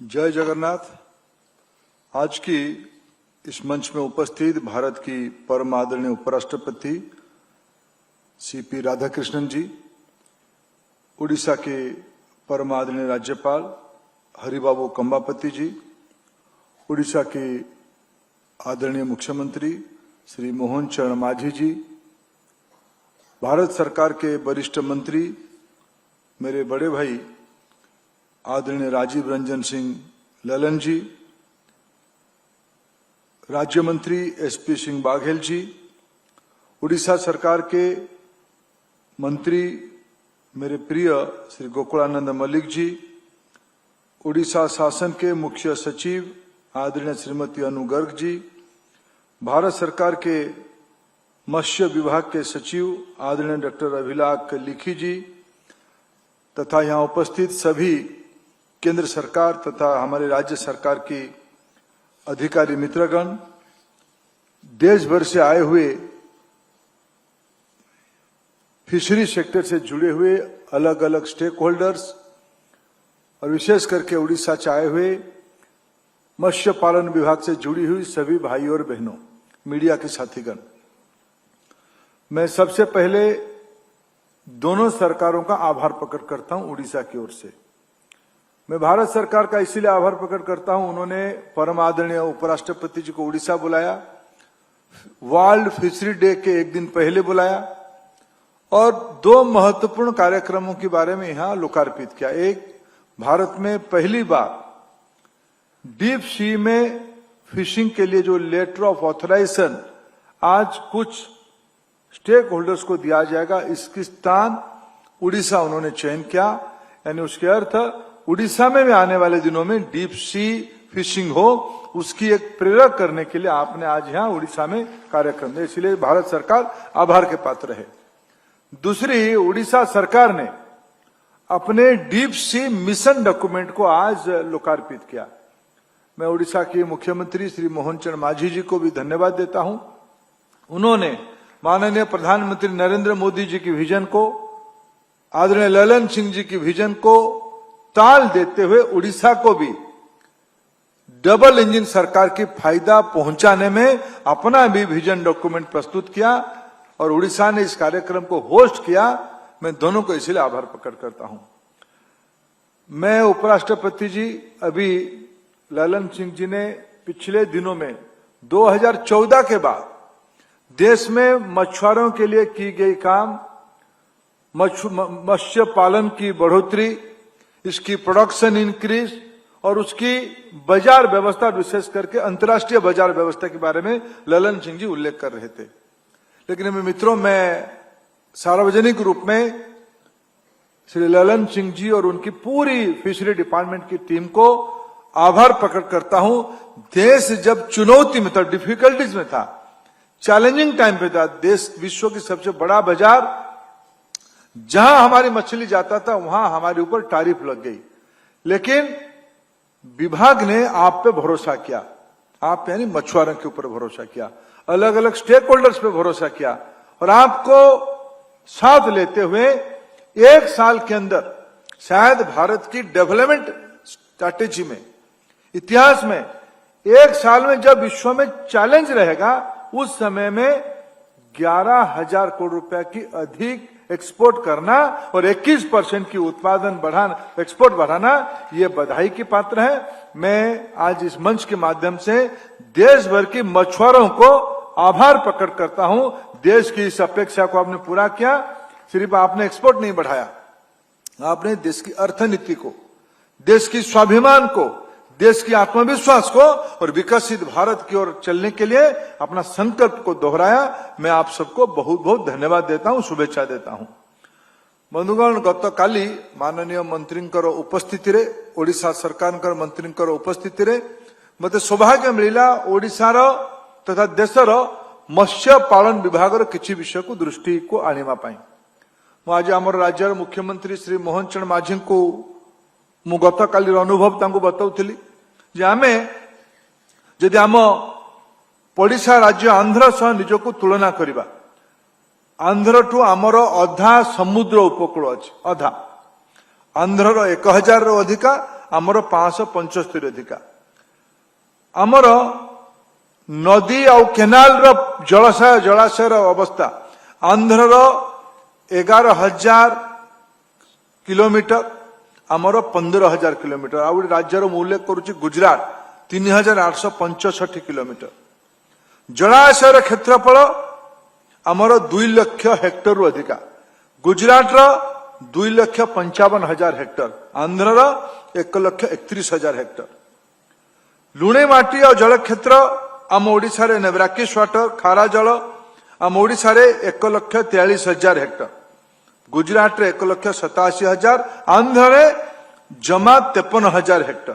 जय जगन्नाथ। आज की इस मंच में उपस्थित भारत की परम आदरणीय उपराष्ट्रपति सीपी राधाकृष्णन जी, उड़ीसा के परम आदरणीय राज्यपाल हरिबाबू कंबापति जी, उड़ीसा के आदरणीय मुख्यमंत्री श्री मोहन चरण मांझी जी, भारत सरकार के वरिष्ठ मंत्री मेरे बड़े भाई आदरणीय राजीव रंजन सिंह ललन जी, राज्य मंत्री एसपी सिंह बाघेल जी, उड़ीसा सरकार के मंत्री मेरे प्रिय श्री गोकुलानंद मलिक जी, उड़ीसा शासन के मुख्य सचिव आदरणीय श्रीमती अनु गर्ग जी, भारत सरकार के मत्स्य विभाग के सचिव आदरणीय डॉक्टर अभिलाख लिखी जी तथा यहाँ उपस्थित सभी केंद्र सरकार तथा हमारे राज्य सरकार की अधिकारी मित्रगण, देश भर से आए हुए फिशरी सेक्टर से जुड़े हुए अलग अलग स्टेक होल्डर्स और विशेष करके उड़ीसा से आए हुए मत्स्य पालन विभाग से जुड़ी हुई सभी भाइयों और बहनों, मीडिया के साथीगण, मैं सबसे पहले दोनों सरकारों का आभार प्रकट करता हूं। उड़ीसा की ओर से मैं भारत सरकार का इसीलिए आभार प्रकट करता हूं, उन्होंने परम आदरणीय उपराष्ट्रपति जी को उड़ीसा बुलाया, वर्ल्ड फिशरी डे के एक दिन पहले बुलाया और दो महत्वपूर्ण कार्यक्रमों के बारे में यहां लोकार्पित किया। एक, भारत में पहली बार डीप सी में फिशिंग के लिए जो लेटर ऑफ ऑथराइजेशन आज कुछ स्टेक होल्डर्स को दिया जाएगा, इसकी स्थान उड़ीसा उन्होंने चयन किया। यानी उसके अर्थ उड़ीसा में भी आने वाले दिनों में डीप सी फिशिंग हो, उसकी एक प्रेरक करने के लिए आपने आज यहां उड़ीसा में कार्यक्रम दिया, इसलिए भारत सरकार आभार के पात्र है। दूसरी, उड़ीसा सरकार ने अपने डीप सी मिशन डॉक्यूमेंट को आज लोकार्पित किया। मैं उड़ीसा के मुख्यमंत्री श्री मोहन चरण मांझी जी को भी धन्यवाद देता हूं। उन्होंने माननीय प्रधानमंत्री नरेंद्र मोदी जी की विजन को, आदरणीय ललन सिंह जी की विजन को ताल देते हुए उड़ीसा को भी डबल इंजन सरकार की फायदा पहुंचाने में अपना भी विजन डॉक्यूमेंट प्रस्तुत किया और उड़ीसा ने इस कार्यक्रम को होस्ट किया। मैं दोनों को इसलिए आभार प्रकट करता हूं। मैं उपराष्ट्रपति जी, अभी ललन सिंह जी ने पिछले दिनों में 2014 के बाद देश में मछुआरों के लिए की गई काम, मत्स्य पालन की बढ़ोतरी, इसकी प्रोडक्शन इंक्रीज और उसकी बाजार व्यवस्था, विशेष करके अंतर्राष्ट्रीय बाजार व्यवस्था के बारे में ललन सिंह जी उल्लेख कर रहे थे। लेकिन मित्रों, मैं सार्वजनिक रूप में श्री ललन सिंह जी और उनकी पूरी फिशरी डिपार्टमेंट की टीम को आभार प्रकट करता हूं। देश जब चुनौती में था, डिफिकल्टीज में था, चैलेंजिंग टाइम पे था, देश विश्व की सबसे बड़ा बाजार, जहां हमारी मछली जाता था वहां हमारे ऊपर टैरिफ लग गई, लेकिन विभाग ने आप पे भरोसा किया, आप यानी मछुआरों के ऊपर भरोसा किया, अलग अलग स्टेक होल्डर्स पे भरोसा किया और आपको साथ लेते हुए एक साल के अंदर शायद भारत की डेवलपमेंट स्ट्रैटेजी में, इतिहास में, एक साल में जब विश्व में चैलेंज रहेगा, उस समय में 11,000 करोड़ रुपए की अधिक एक्सपोर्ट करना और 21% की उत्पादन बढ़ाना, एक्सपोर्ट बढ़ाना, ये बधाई की पात्र है। मैं आज इस मंच के माध्यम से देश भर की मछुआरों को आभार प्रकट करता हूं। देश की इस अपेक्षा को आपने पूरा किया। सिर्फ आपने एक्सपोर्ट नहीं बढ़ाया, आपने देश की अर्थनीति को, देश की स्वाभिमान को, देश की आत्मविश्वास को और विकसित भारत की ओर चलने के लिए अपना संकल्प को दोहराया। मैं आप सबको बहुत बहुत धन्यवाद देता हूं, शुभेच्छा देता हूं। बंधुगण, गत काली माननीय मंत्री उपस्थिति रे, ओडिशा सरकार मंत्री उपस्थिति रे मते सौभाग्य मिला ओडिशार तथा देशर मत्स्य पालन विभाग किसी विषय को दृष्टि को आनिबा पाई। मु आज आम राज्यर मुख्यमंत्री श्री मोहन चरण मांझी को मु गत काली अनुभव तांको बताउथिली जे आमे जदि आम पड़िशा राज्य आंध्र सह निजको तुलना करिबा, आंध्र ठू आमर अधा समुद्र उपकूल अच्छी, अधा आंध्र 1000 अधिका आमर 575 अधिका आमर नदी आ केनाल जलाशय अवस्था आंध्र 11,000 किलोमीटर आमर 15,000 किलोमीटर आ राज्यर उल्लेख करुच्ची गुजरात 3,865 किलोमीटर जलाशय क्षेत्रफल आमर 2 लाख हेक्टर रु अधिका गुजरात 2,55,000 हेक्टर आंध्र 1,31,000 हेक्टर लुणे माटी और जल क्षेत्र आम ओडिशा रे ब्राकिश वाटर खारा जल आम ओडिशा रे 1,43,000 हेक्टर गुजरात रे 1,87,000 आंध्र रे जमा 53,000 हेक्टर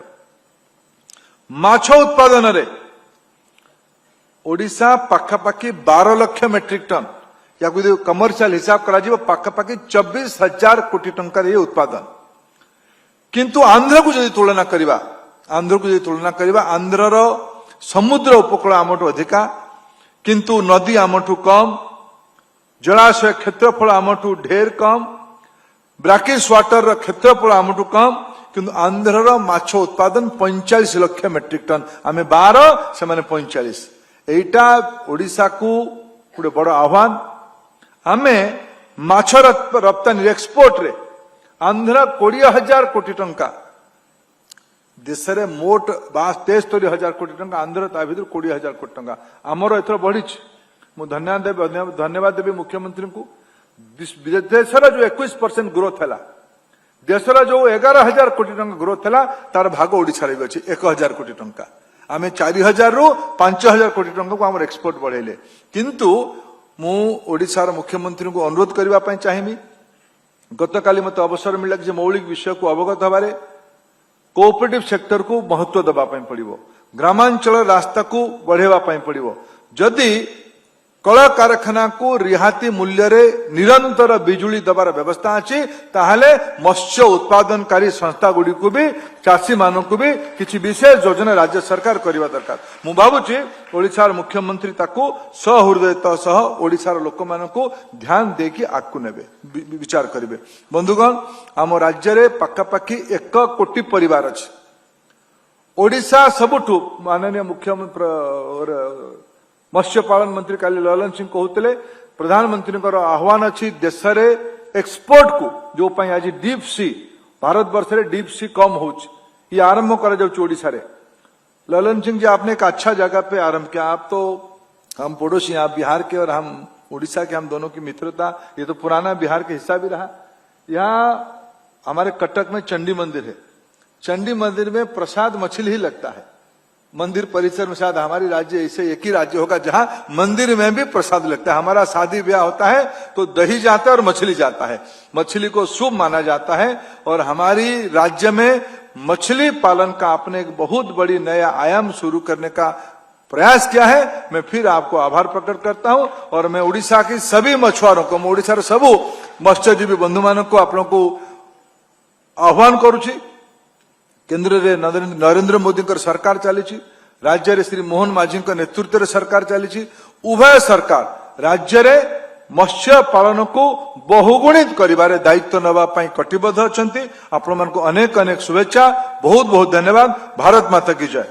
माछ उत्पादन रे ओडिशा पाखापाखि 12 लाख मेट्रिक टन या कमर्शियल हिसाब करा पाखापाखि 24,000 कोटी टंकार ये उत्पादन किंतु आंध्र को यदि तुलना करिबा आंध्रर समुद्र उपकूल आमठू अधिका किंतु नदी आमठू कम जलाशय क्षेत्रफल आमठू ढेर कम ब्राकिश वाटर क्षेत्रफल आमठू कम किंतु आंध्रर माछ उत्पादन 45 लाख मेट्रिक टन आमे 12 से माने 45 एटा ओडिशा को गोटे बड़ आह्वान आमे माछ रप्तानी एक्सपोर्ट रे आंध्र 20,000 कोटी टंका देश रे मोट 73,000 कोटी टंका आंध्र ता भीतर 20,000 कोटी टंका आमर एथर बढ़ी मु धन्यवाद देवी मुख्यमंत्री को देशर जो 21% ग्रोथ है देशर जो 11,000 कोटी टंका ग्रोथ है तार भाग ओडिशा रे अछि 1,000 कोटी टंका आमे 4,000 रु 5,000 कोटी टंका को आम एक्सपोर्ट बढ़ेले किंतु मु ओडिशार मुख्यमंत्री को अनुरोध करबा पई चाहिबी गतकाली मते अवसर मिला कि मौलिक विषय को अवगत हबारे कोऑपरेटिव सेक्टर को महत्व दबा पई पड़िबो ग्रामांचल रास्ता को बढ़ेवा पई पड़िबो जदि कला कारखाना को रिहाती मूल्य रे निरंतर बिजुली दबार व्यवस्था अछि ताहले मत्स्य उत्पादनकारी संस्था गुडी को भी चाषी मानन को भी किछि विशेष योजना राज्य सरकार करिवा दरकार मु भाबुची ओडिशार मुख्यमंत्री ताको सहृदयता सह ओडिशार लोक मानन को ध्यान देकी आकु नेबे विचार करिवे बंधुगण आम राज्य रे पाखापाखि 1 कोटी परिवार अछि ओडिशा सबुठु माननीय मुख्यमंत्री मत्स्य पालन मंत्री काली ललन सिंह कहते प्रधानमंत्री आह्वान अच्छी देश रे एक्सपोर्ट को जो आज डीप सी भारत वर्ष रे डीप सी कम हो आरंभ करा ललन सिंह जी आपने एक अच्छा जगह पे आरंभ किया आप तो हम पड़ोसी आप बिहार के और हम उड़ीसा के हम दोनों की मित्रता ये तो पुराना बिहार का हिस्सा भी रहा यहाँ हमारे कटक में चंडी मंदिर है चंडी मंदिर में प्रसाद मछली ही लगता है मंदिर परिसर में शायद हमारी राज्य ऐसे एक ही राज्य होगा जहां मंदिर में भी प्रसाद लगता है हमारा शादी ब्याह होता है तो दही जाता है और मछली जाता है मछली को शुभ माना जाता है और हमारी राज्य में मछली पालन का आपने एक बहुत बड़ी नया आयाम शुरू करने का प्रयास किया है मैं फिर आपको आभार प्रकट करता हूं और मैं उड़ीसा की सभी मछुआरों को ओडिशार सबू मत्स्यजीवी बंधु मान को आप लोगों को आह्वान करुछि केंद्र रे नरेंद्र मोदी सरकार चली राज्य रे श्री मोहन माझी नेतृत्व रे सरकार चली उभय सरकार राज्य रे मत्स्य पालन को बहुगुणित करिबारे दायित्व नवा पई कटिबद्ध अछंती आपण मन को अनेक अनेक शुभेच्छा बहुत बहुत धन्यवाद भारत माता की जय।